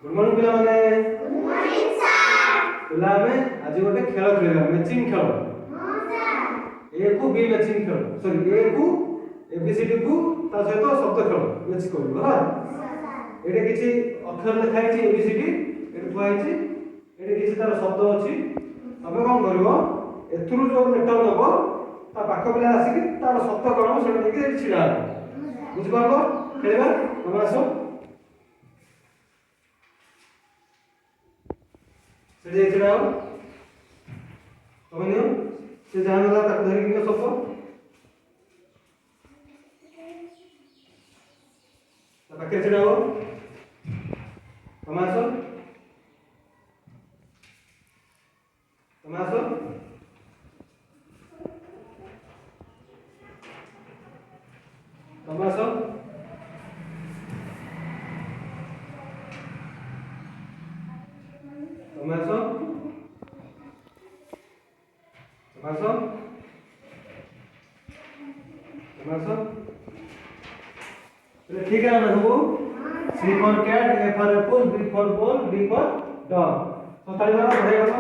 good morning पिला माने good morning sir पिला में आज गोटे खेल खेलबा मैचिंग खेल हां सर ए को बी मैचिंग खेल सॉरी ए को एबीसीडी को ता सहित शब्द खेल मैच करबो हा सर एटे किछि अक्षर लिखा है एबीसीडी एटे थुआ है एटे किछि तार शब्द अछि तमे कोन करबो एथुरु जो लेटर नबो ता पाख पिला आसी तार शब्द कोन सेटा देखि छिडा बुझ पारलो खेलबा तमे आसो से देखिरा तमनियो से जान वाला तक धरि के सब ता पाखे छिडाओ तमासो तमासो तमासो तमासो तमासो तमासो तो ठीक है ना सब C for cat, A for apple, B for ball, D for dog तो ताली मारो बढ़ेगा तो